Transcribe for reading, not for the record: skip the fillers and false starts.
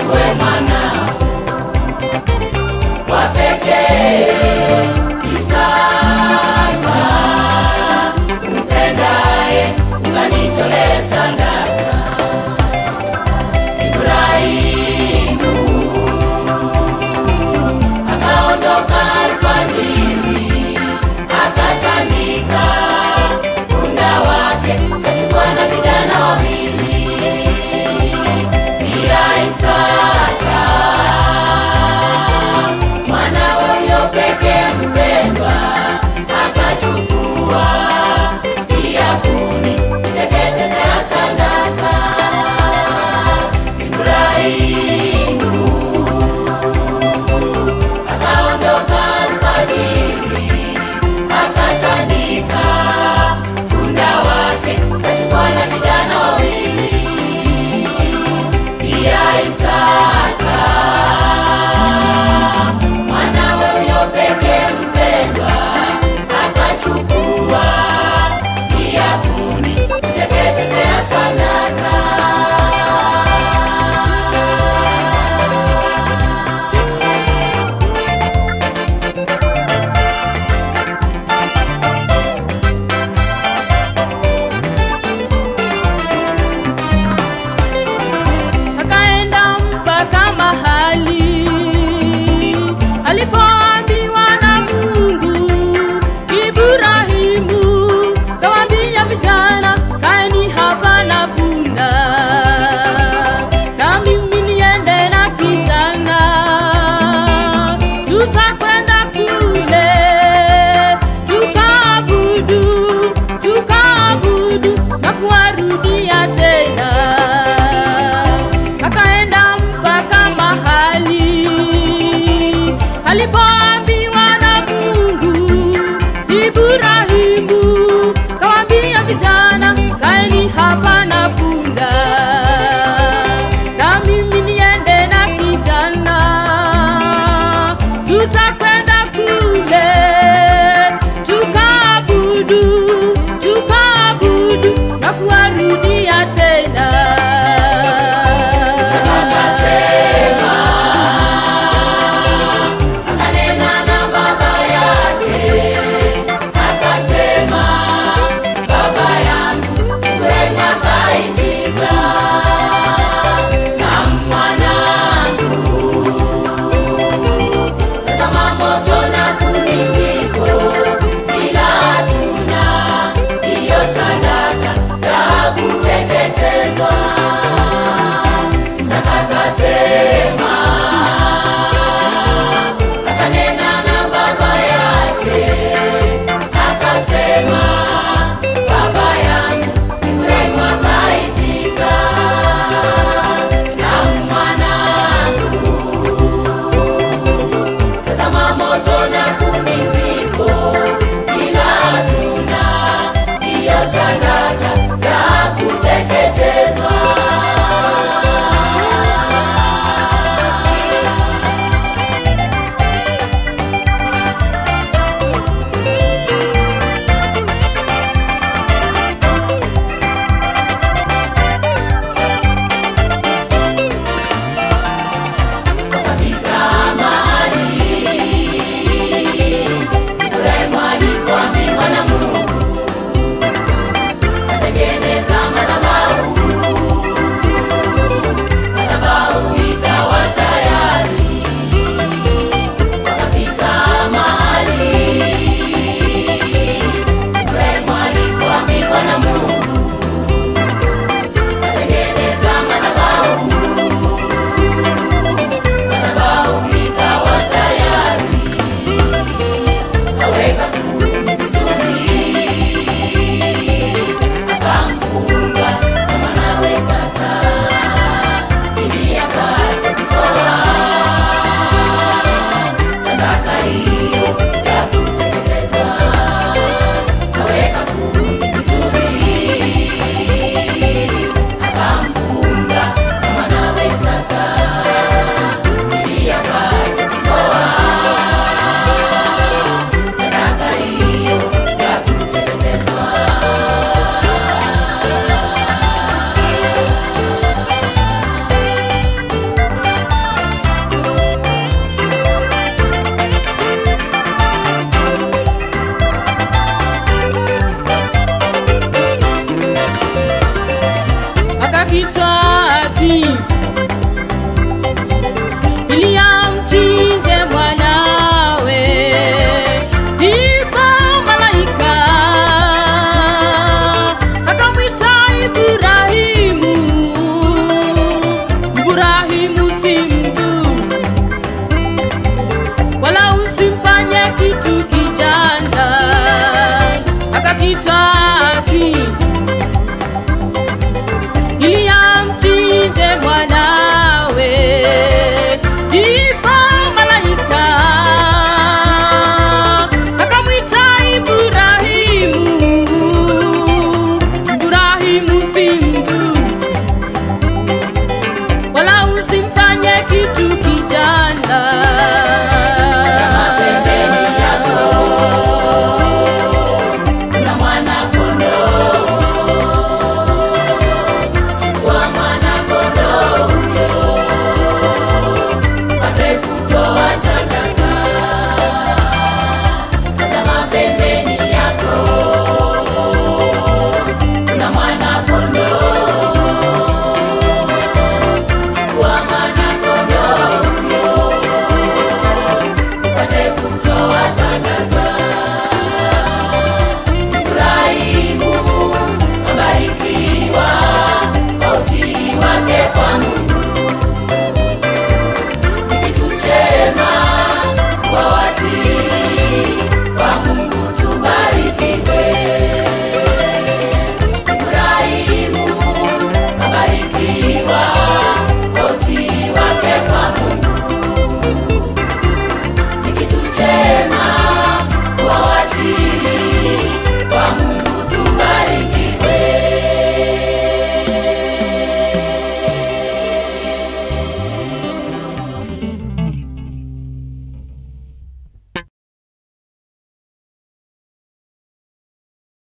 uwe mwanao wa pekee Isaka, umpendaye ukanitolee sadaka. Ibrahimu akaondoka alfajiri, akatandika punda wake, kachukua na vijana wawili, pia Isaka mwanawe huyo pekee mpendwa, akachukua pia kuni kuteketezea sadaka. Ibrahimu akaondoka alfajiri, akatandika punda wake, kachukua na vijana wawili, pia Isaka mwanawe huyo pekee mpendwa, akachukua pia kuni kuteketezea sadaka. Akaenda mpaka mahali alipoambiwa na Mungu. Ibrahimu kawaambia vijana, kaeni hapa na punda, na mimi niende na kijana, tutakwenda kule tukaabudu na kuwarudia tena. Akaenda mpaka mahali alipoambiwa na Mungu. Ibrahimu kawaambia vijana, kaeni hapa na punda, na mimi niende na kijana, tutakwenda kule tukaabudu na kuwarudia tena. inaitwa peace.